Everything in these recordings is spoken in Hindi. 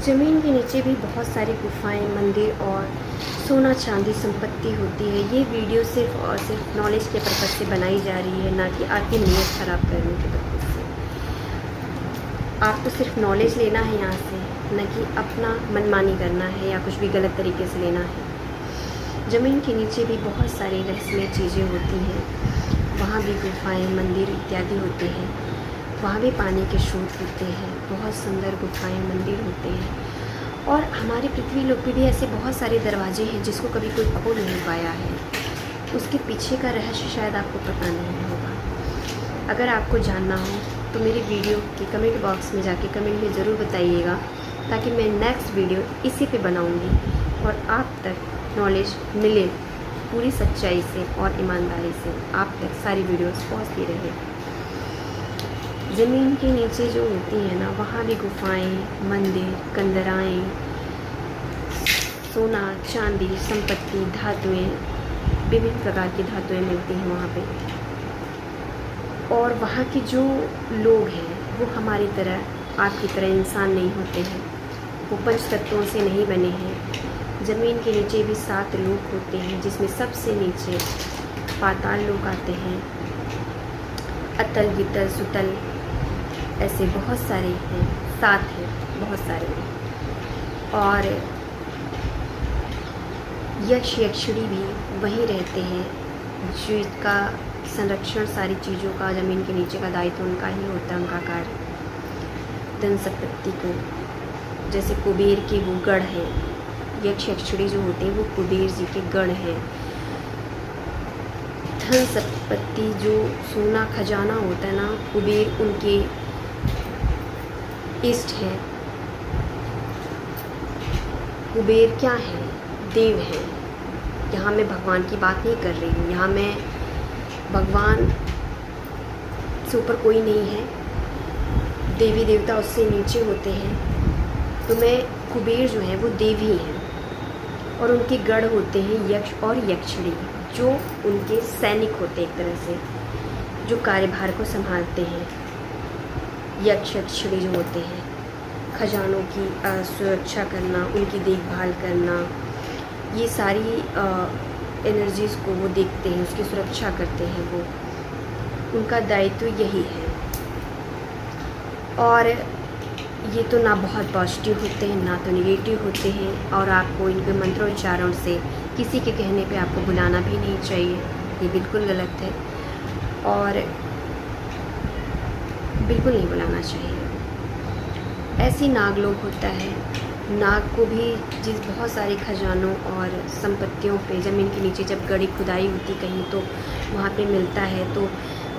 ज़मीन के नीचे भी बहुत सारी गुफाएं, मंदिर और सोना चांदी संपत्ति होती है। ये वीडियो सिर्फ़ और सिर्फ नॉलेज के पर्पज़ से बनाई जा रही है, ना कि आपकी नीयत ख़राब करने के पर्पज़ से। आपको सिर्फ नॉलेज लेना है यहाँ से, न कि अपना मनमानी करना है या कुछ भी गलत तरीके से लेना है। ज़मीन के नीचे भी बहुत सारी रहस्यमय चीज़ें होती हैं। वहाँ भी गुफाएं, मंदिर इत्यादि होते हैं। वहाँ भी पानी के स्रोत होते हैं। बहुत सुंदर गुफाएं, मंदिर होते हैं। और हमारी पृथ्वी लोक पे भी ऐसे बहुत सारे दरवाजे हैं जिसको कभी कोई खोल नहीं पाया है। उसके पीछे का रहस्य शायद आपको पता नहीं होगा। अगर आपको जानना हो तो मेरी वीडियो के कमेंट बॉक्स में जाके कमेंट में ज़रूर बताइएगा, ताकि मैं नेक्स्ट वीडियो इसी पे बनाऊंगी और आप तक नॉलेज मिले पूरी सच्चाई से और ईमानदारी से। आप तक सारी वीडियोस पहुंचती रहे। ज़मीन के नीचे जो होती है ना, वहाँ भी गुफाएं, मंदिर, कंदराएँ, सोना चांदी संपत्ति, धातुएं, विभिन्न प्रकार की धातुएं मिलती हैं वहाँ पे। और वहाँ के जो लोग हैं वो हमारी तरह, आपकी तरह इंसान नहीं होते हैं। वो पंच तत्वों से नहीं बने हैं। ज़मीन के नीचे भी 7 लोक होते हैं, जिसमें सबसे नीचे पाताल लोक आते हैं। अतल, वितल, सुतल, ऐसे बहुत सारे हैं, 7 हैं, बहुत सारे हैं। और यक्ष यक्षिणी भी वहीं रहते हैं, जिसका संरक्षण सारी चीज़ों का, ज़मीन के नीचे का दायित्व उनका ही होता है, उनका कार्य। धन संपत्ति को, जैसे कुबेर के वो गढ़ हैं, यक्ष यक्षिणी जो होते हैं वो कुबेर जी के गढ़ हैं। धन संपत्ति जो सोना खजाना होता है ना, कुबेर उनके इष्ट हैं। कुबेर क्या है? देव हैं। यहाँ मैं भगवान की बात नहीं कर रही हूँ, यहाँ मैं भगवान से ऊपर कोई नहीं है, देवी देवता उससे नीचे होते हैं। तो मैं कुबेर जो है वो देवी हैं, और उनके गढ़ होते हैं यक्ष और यक्षिणी, जो उनके सैनिक होते हैं एक तरह से, जो कार्यभार को संभालते हैं। यक्ष यक्षिणी जो होते हैं, खजानों की सुरक्षा करना, उनकी देखभाल करना, ये सारी एनर्जीज़ को वो देखते हैं, उसकी सुरक्षा करते हैं। वो उनका दायित्व यही है। और ये तो ना बहुत पॉजिटिव होते हैं, ना तो नेगेटिव होते हैं। और आपको इनके मंत्रोच्चारण से किसी के कहने पे आपको बुलाना भी नहीं चाहिए, ये बिल्कुल गलत है। और बिल्कुल नहीं बुलाना चाहिए। ऐसी नागलोक होता है। नाग को भी जिस बहुत सारे खजानों और संपत्तियों पे ज़मीन के नीचे जब गड़ी खुदाई होती कहीं, तो वहाँ पे मिलता है, तो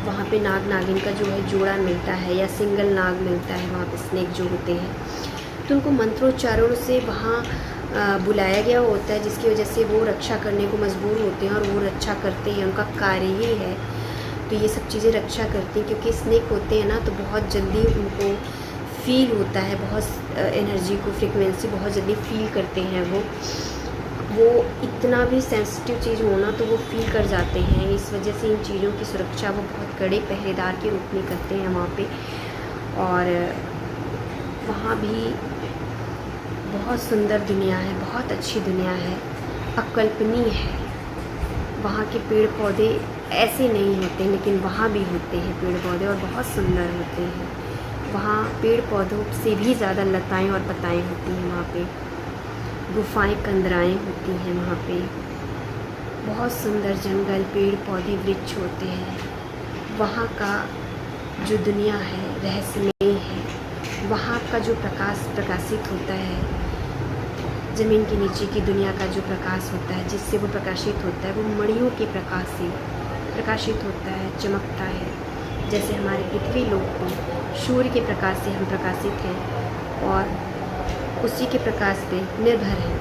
वहाँ पे नाग नागिन का जो है जोड़ा मिलता है, या सिंगल नाग मिलता है वहाँ पे, स्नेक जो होते हैं। तो उनको मंत्रोच्चारण से वहाँ बुलाया गया होता है, जिसकी वजह से वो रक्षा करने को मजबूर होते हैं, और वो रक्षा करते हैं, उनका कार्य ही है। तो ये सब चीज़ें रक्षा करती हैं, क्योंकि स्नेक होते हैं ना, तो बहुत जल्दी उनको फील होता है, बहुत एनर्जी को, फ्रीक्वेंसी बहुत जल्दी फील करते हैं वो इतना भी सेंसिटिव चीज़ होना तो वो फील कर जाते हैं। इस वजह से इन चीज़ों की सुरक्षा वो बहुत कड़े पहरेदार के रूप में करते हैं वहाँ पे। और वहाँ भी बहुत सुंदर दुनिया है, बहुत अच्छी दुनिया है, अकल्पनीय है। वहाँ के पेड़ पौधे ऐसे नहीं होते, लेकिन वहाँ भी होते हैं पेड़ पौधे, और बहुत सुंदर होते हैं। वहाँ पेड़ पौधों से भी ज़्यादा लताएं और पताएं होती हैं वहाँ पे। गुफाएं, कंदराएं होती हैं वहाँ पे। बहुत सुंदर जंगल, पेड़ पौधे, वृक्ष होते हैं। वहाँ का जो दुनिया है रहस्यमय है। वहाँ का जो प्रकाश प्रकाशित होता है, ज़मीन के नीचे की दुनिया का जो प्रकाश होता है, जिससे वो प्रकाशित होता है, वो मणियों के प्रकाश से प्रकाशित होता है, चमकता है। जैसे हमारे पृथ्वी लोक को सूर्य के प्रकाश से हम प्रकाशित हैं और उसी के प्रकाश पे निर्भर हैं,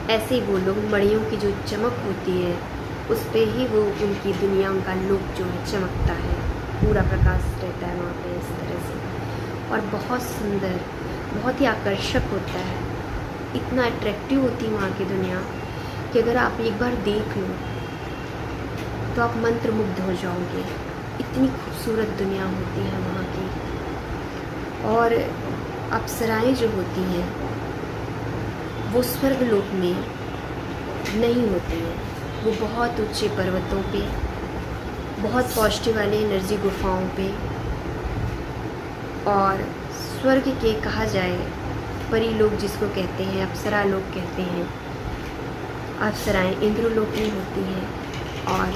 ऐसे ही वो लोग मणियों की जो चमक होती है उस पे ही वो उनकी दुनिया, उनका लोक जो है चमकता है, पूरा प्रकाश रहता है वहाँ पे इस तरह से। और बहुत सुंदर, बहुत ही आकर्षक होता है। इतना अट्रैक्टिव होती है वहाँ की दुनिया कि अगर आप एक बार देख लो तो आप मंत्रमुग्ध हो जाओगे। इतनी खूबसूरत दुनिया होती है वहाँ की। और अप्सराएं जो होती हैं वो स्वर्गलोक में नहीं होती हैं। वो बहुत ऊंचे पर्वतों पे, बहुत पॉजिटिव वाले एनर्जी गुफाओं पे, और स्वर्ग के कहा जाए परी लोग जिसको कहते हैं, अप्सरा लोग कहते हैं। अप्सराएं इंद्रलोक में होती हैं। और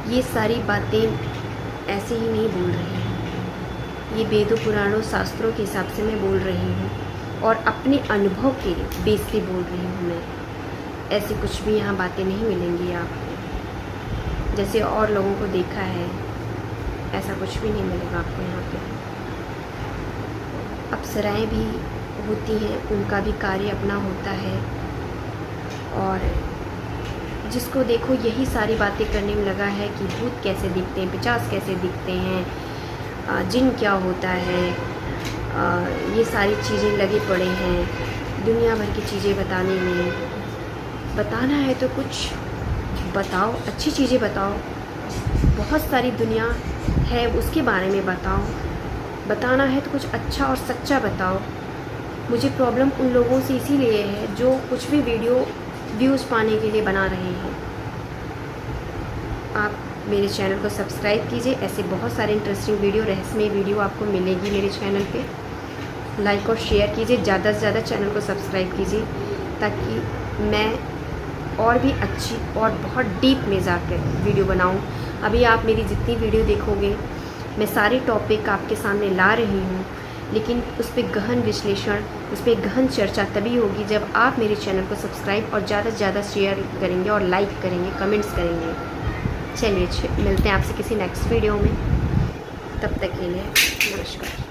ये सारी बातें ऐसे ही नहीं बोल रही हूँ, ये वेदों पुराणों शास्त्रों के हिसाब से मैं बोल रही हूँ और अपने अनुभव के बेस पे बोल रही हूँ मैं। ऐसी कुछ भी यहाँ बातें नहीं मिलेंगी आपको, जैसे और लोगों को देखा है ऐसा कुछ भी नहीं मिलेगा आपको यहाँ पे। अप्सराएं भी होती हैं, उनका भी कार्य अपना होता है, और जिसको देखो यही सारी बातें करने में लगा है कि भूत कैसे दिखते हैं, पिशाच कैसे दिखते हैं, जिन क्या होता है, ये सारी चीज़ें लगे पड़े हैं दुनिया भर की चीज़ें बताने में। बताना है तो कुछ बताओ, अच्छी चीज़ें बताओ, बहुत सारी दुनिया है उसके बारे में बताओ। बताना है तो कुछ अच्छा और सच्चा बताओ। मुझे प्रॉब्लम उन लोगों से इसीलिए है जो कुछ भी वीडियो व्यूज़ पाने के लिए बना रहे हैं। आप मेरे चैनल को सब्सक्राइब कीजिए, ऐसे बहुत सारे इंटरेस्टिंग वीडियो, रहस्यमय वीडियो आपको मिलेगी मेरे चैनल पे। लाइक और शेयर कीजिए, ज़्यादा से ज़्यादा चैनल को सब्सक्राइब कीजिए ताकि मैं और भी अच्छी और बहुत डीप में जाकर वीडियो बनाऊं। अभी आप मेरी जितनी वीडियो देखोगे मैं सारे टॉपिक आपके सामने ला रही हूँ, लेकिन उस पर गहन विश्लेषण, उस पर गहन चर्चा तभी होगी जब आप मेरे चैनल को सब्सक्राइब और ज़्यादा से ज़्यादा शेयर करेंगे और लाइक करेंगे, कमेंट्स करेंगे। चलिए मिलते हैं आपसे किसी नेक्स्ट वीडियो में, तब तक के लिए नमस्कार।